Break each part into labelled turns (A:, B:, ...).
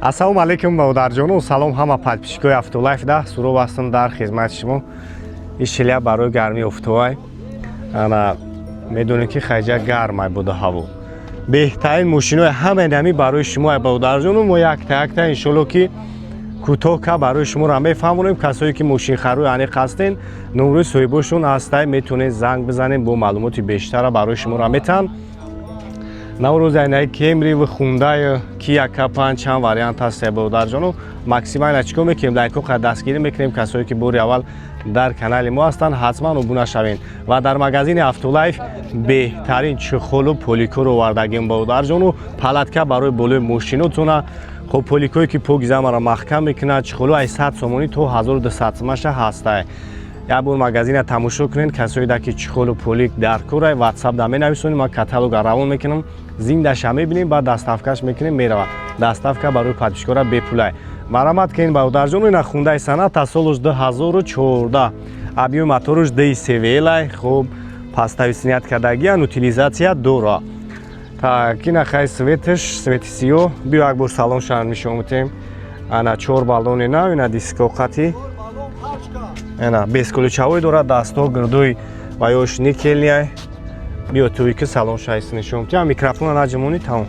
A: Ассалому алейкум баодарҷону, салом ҳама подписчикои Автолайф да суров ҳастам дар хизмати шумо. Ин шиля барои гармии офтобай. Ана медонед ки хайҷа гарм буда ҳаво. Беҳтарин мошинои ҳамаи нами барои шумо баодарҷону, мо якта иншоалло ки кӯтоҳ барои шуморо мефаҳмонем. Касое ки мошинхарои аниқ ҳастен, номерои соҳибошон ҳастай, метавонед занг бизанем, бо маълумоти бештара барои шуморо метаҳанд. Наврӯз айнаи Кемри ва Хундай Kia K5 чанд вариант ҳаст баодарҷону. Максиман чикор мекунем, лайкҳо дастгирӣ мекунем. Касое ки бори аввал дар канали мо ҳастанд, ҳатман обуна шавед. Ва дар магазини Автолайф беҳтарин чухолу поликоро овардагем баодарҷону. Палатка барои болои мошинотона. Хоб поликое ки поки замаро маҳкам мекунад, чухолу ай 100 сомонӣ то 1200 сомонаша ҳастай. Як бор магазина тамошо кунед. Касое да ки чухолу полик дар корай, WhatsApp да менависонем, ман каталога равон мекунам. Зиндаша мебинем, баъд доставкаш мекунем, мерава. Доставка барои подписчикора бепулай. Марамат кен баодарҷону, ина Хундай Соната солуш 2014. Объеми моторуш DCVL, хоб пастави снят кардагиан, утилизация дора. Так, ина хай светиш, свети сиё. Биё як бор салом шаванд нишон медем. Ана 4 баллони нав, ина дискоқати. Ина бескулучавой дора, дастҳо гирдои ва ёш никелия. Биё туи ки салон шайс нишон медем. Микрофона наҷмони тамом.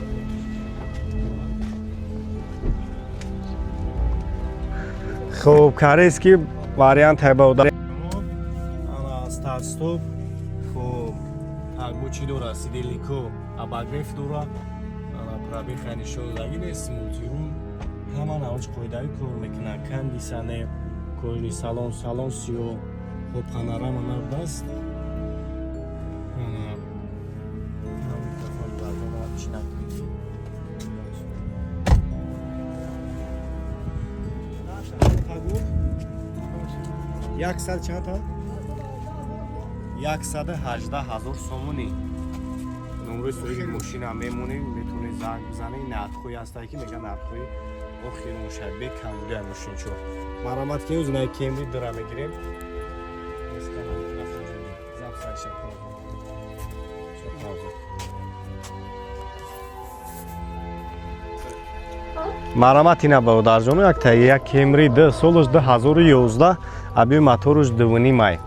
A: Хоб корейский вариант баодар. Ана старт стоп. Хоб агбучи дора, сидельнико, абагреф дора. Ана пробег нишон дагӣ нест, мултирум. Ҳама навоч қоидави кор мекунад. Кондиционер, кожи салон сиё. Хоб панорама навдаст. Яксад чанд ҳаст? 118,000 сомонӣ. номерои соҳиби мошина мемонем, метавонед занг бизанед. Нархҳои ҳастанд ки мегӯянд нархҳои охири мошина бекамбудияи мошинчо. Марамат ки ӯзинаи Кемри дора мегирем. Марамат ина баодарҷону, як Кемри солуш 2011, объеми моторуш 2.5 май.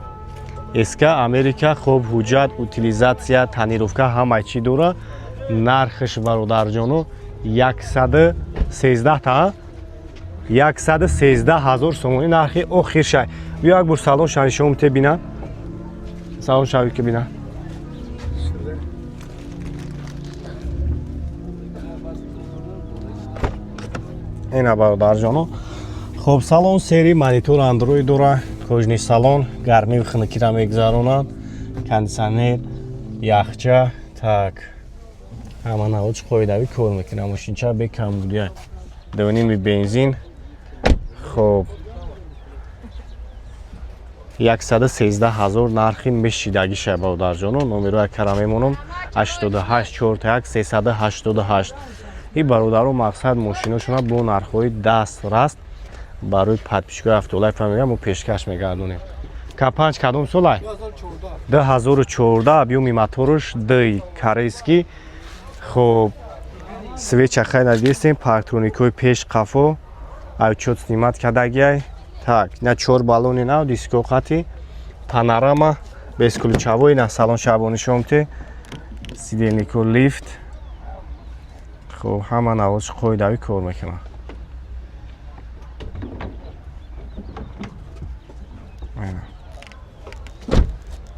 A: Эска Америка, хоб ҳуҷҷат, утилизация, танировка ҳамаи чӣ дора. Нархш бародарҷону 113,000 сомонӣ нархи охирша. Биё як бор салон шави шумо мете бина. Салон шави ки бина. Ина бародарҷону. Хоб салон сери монитор Android дора. Кожни салон, гармии хунукиро мегзаронад, кондиционер, яхча, так. Ҳама навоч қоидави кор мекунад. Мошинча бекамбудия. 2.5 бензин. Хоб 113,000 нархи мешидагиша баодарҷону. Номерои кара мемонам 88 41 388. И бародаро мақсад мошиношона бо нархҳои дастраст барои подписчикои Автолайф мо пешкаш мегардонем. К5 кадом солай? 2014, объеми моторуш D корейский. Хоб свеча хайна дистем, парктроникои пеш қафо, учёт снимат кардагиай. Так, на 4 баллони нав, дискоқати, панорама, бесключавой, на салон шабони шомте, сидельнико лифт. Хоб ҳама навоч қоидави кор мекунад.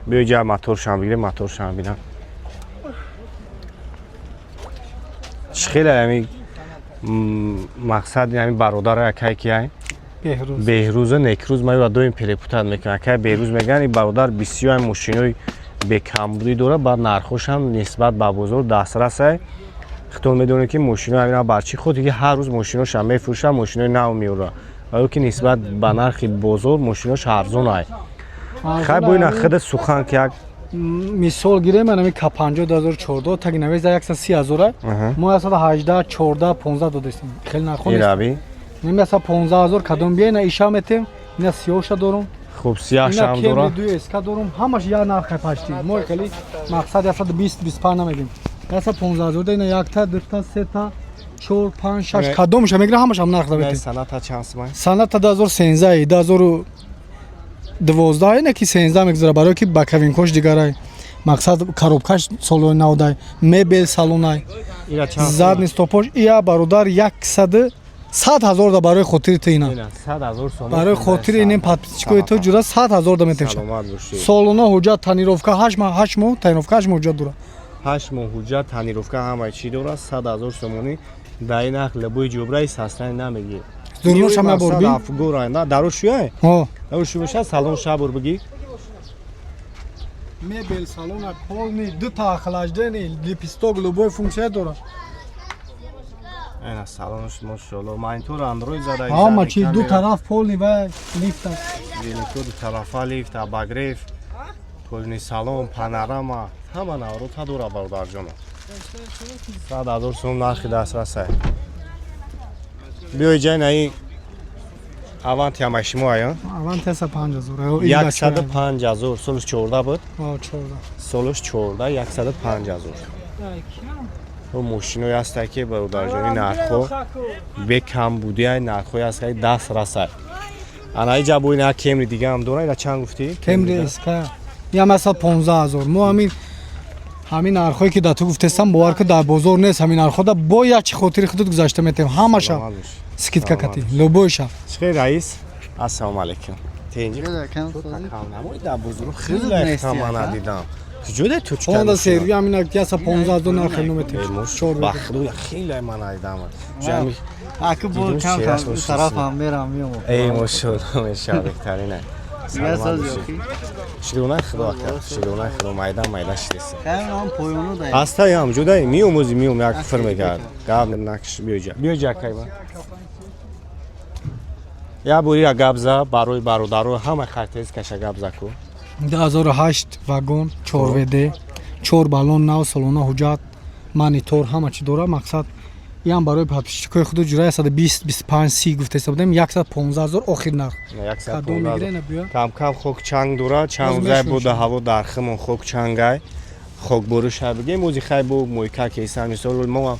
A: Биё ҷа моторшам бигирем, моторшам бинам. Чӣ хеле ҳами мақсади ҳами бародара якай кияй? Беҳрӯза Некрӯз маёра доим перепутат мекунад. Якай Беҳрӯз мегӯянд, ин бародар бисёр мошинои бекамбудӣ дорад, баъд нархҳошам нисбат ба бозор дастрасай. Худтон медонед ки мошинои ҳамина барчи худ диги ҳар рӯз мошиношам мефурӯшад, мошинои нав меорад. Вале ки нисбат ба нархи бозор мошинош арзонай. Хай боина худа сухан ки як
B: мисол гирем, ами K5 2014 таги навеза 130,000, мо 118 14 15 додестим. Хеле нархо нест.
A: Ираби.
B: Немеса 15000 кадом бия, на иша метем, ина сиёша дорум.
A: Хуб сиёшам дора.
B: Ина Кемри 2 эска дорум, ҳамаш я нархай пашти. Мо хеле мақсад 120 25 намедим. 15000 да ина якта, дута, сета, 4 5 6
A: نه.
B: کدومش میگیره همش هم نرخ
A: نه
B: داره
A: سنت ها چانس مای
B: سنت تا 2013 2012 اینه که 13 میگذره برای که بکوین کوش دیگره مقصد коробкаш солои навдай мебел салонай
A: اینا چانس
B: задни стопош ия бародар 100,000 да барои хотири ту ина
A: اینا 100,000 сом
B: барои хотири ин подписчикои ту ҷура 100,000 да метемша
A: саломат боши
B: солона ҳуҷҷат танировка 8 моҳ танировка 8 моҳ ҳуҷҷат дура
A: 8 моҳ ҳуҷҷат танировка ҳамаи чӣ дора 100,000 сомонӣ дар ин ақ лабои ҷубраи сасрани намегӣ
B: дурнуш ҳама борби
A: афгора на дарошуяй
B: ҳо
A: дарошу боша салон шабур бигӣ
B: мебел салона полни ду та охлаждени липисток любой функсия дора
A: اینا салонш мошалло монитор андроид зада
B: ҳама чи ду тараф полни ва лифт аст
A: велико ду тарафа лифт абагреф полни салон панорама ҳама наврота дора бародарҷоно 100,000 сом нархи дастрасай биёй ҷай наи аванти ҳамаи шумо ая
B: аванти аса 5,000
A: 105,000 солш 14 буд
B: 14
A: солш 14 105,000 мошинои ҳастае ки бародарҷони нархҳо бекам будиай нархҳои ҳастае даст расад анаи ҷабои на кемри дига ҳам дора ина чанд гуфтӣ
B: кемри эска я масал 15,000 мо ҳамин нархҳое ки да ту гуфтестам бовар ки дар бозор нест ҳамин нархҳода бо якчи хотири худут гузашта метем ҳамаша скидка кати любойша
A: чихел раис ассалому алайкум тенҷи намои дар бозор хеле ихтама надидам куҷода ту
B: онда серви ҳамин яса 15,000 нарх хело метем
A: бахрӯя хеле ман надидам ҷами
C: Акı bol kam bu tarafam meram yok.
A: эй мошалло меша беҳтарина
C: Ya söz yok ki.
A: шидуна худо акар шидуна худо майда майда шидеса
C: Hem on poyunu da.
A: ҳастай ҳам ҷудай миомӯзи миом як фир мекард гап накиш биёҷа кайба я бурия габза барои бародаро ҳама хартез каша габза ку
B: 2008 вагон 4вд 4 балон нав солона ҳуҷҷат монитор ҳама чи дора мақсад ям барои подписчикои худ ҷура 120 25 30 гуфтеста будем 115,000 охир нарх кадом мегирена биё
A: кам хок чанг дора чангзай буда ҳаво дар химон хок чангай хок боруша бигем музи хай бу мойка кейсан мисол мо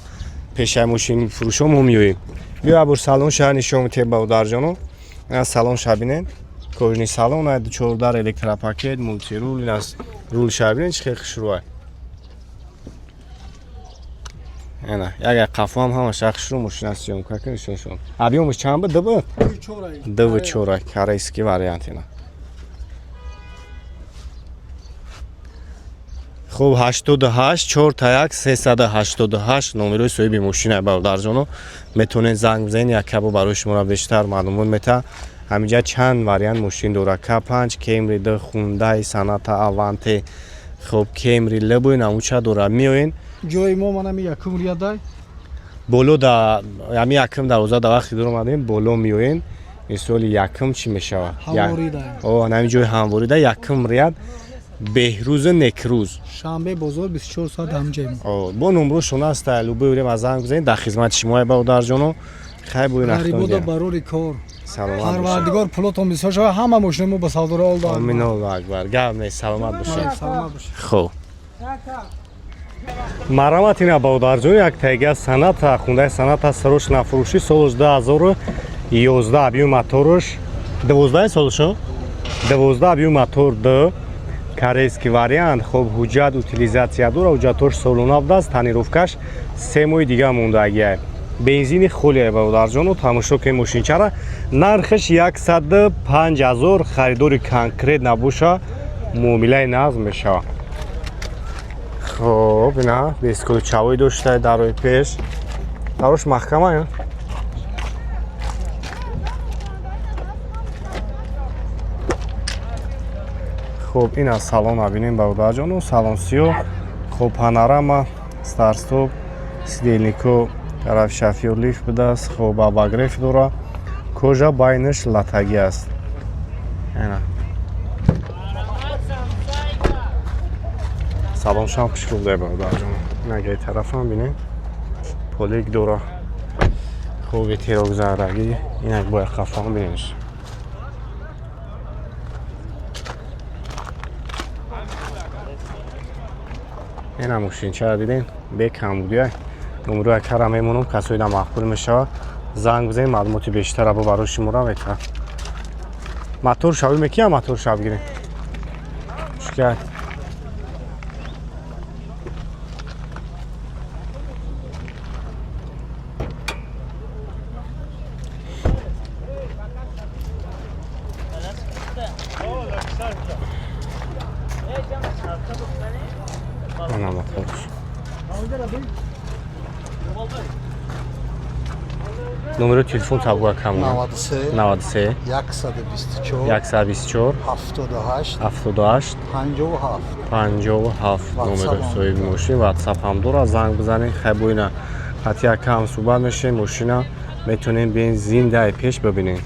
A: пешай мошини фурӯшо мо миёем биё абур салон шаҳр нишон те бародарҷоно салон шабинен кожни салон ай 14 электропакет мултирул инас рул шабинен чи хел хушрӯай ана яга қафом ҳама шахшру мошина съёмка кунӣ шошон объёмш чанд буд дубуд дубу чора корейский вариант ина хуб 88 4 та 1 388 номерои соҳиби мошина бародарҷоно метавонед занг бизанед як кабо барои шуморо бештар маълумот мета ҳаминҷа чанд вариант мошин дора K5 Camry 2 Hyundai Sonata Avante хуб Camry лабои намуча дора миёен
B: ҷои мо манами якум риадай
A: боло да ами якум 12 да вақти дор омадем боло миёен мисоли якум чӣ мешавад
B: ҳамворидай
A: о нами ҷои ҳамворида якум риад беҳрӯзу некрӯз
B: шанбе бозор 24 соат ҳамҷаем
A: о бо номро шуна аста любоюрем аз занг бизанед дар хизмати шумои бародарҷоно хай буин
B: гарибода барори кор
A: саломат
B: парвардигор пулотон бисёр шава ҳама мошина мо ба савдора олда
A: амин аллоҳу акбар гап не саломат бошед
B: саломат бошед
A: хуб марамат ина бародарҷони як тайга саната хундаи саната сарош нафурӯшӣ солаш 2011 объёми моторош 12 солашо 12 объёми мотор д корейский вариант хуб ҳуҷҷат утилизатсия дора ҳуҷҷатош солона будааст танировкаш 3 моҳи дига мондагиай бензини холие бародарҷоно тамошо кунед мошинчара нархаш 105,000 харидори конкрет набоша муомилаи назм мешавад хуб ина бескулчавои дошта дар роҳи пеш дарош маҳкама хуб ина салона бинем бародарҷоно салон сиёҳ хуб панорама старстоп сидельнико тараф шофёр лифт будааст хуб абагреф дора кожа байнаш латагӣ аст ина салоншам хушрӯб бародарҷоно инагаи тарафам бинем полик дора хуб ветирогзардагӣ инак бояд қафам бинемш ина мошинчара дидем бекам будиай номерои кара мемонам, касоида мақбул мешавад занг бизанед, маълумоти бештарро барои шумо ветра. Мотор шавӣ мекия, мотор шав гирем. Шикайт. Ana мотор. номерои телефон табуа кам
D: 93
A: 93
D: 124
A: 124
D: 78
A: 78
D: 57
A: 57 номерои соҳиби мошин. ватсап ҳам дорад, занг бизанед. хай боина хати якам суҳбат мешавем. мошина метонем биен зиндаи пеш бибинем.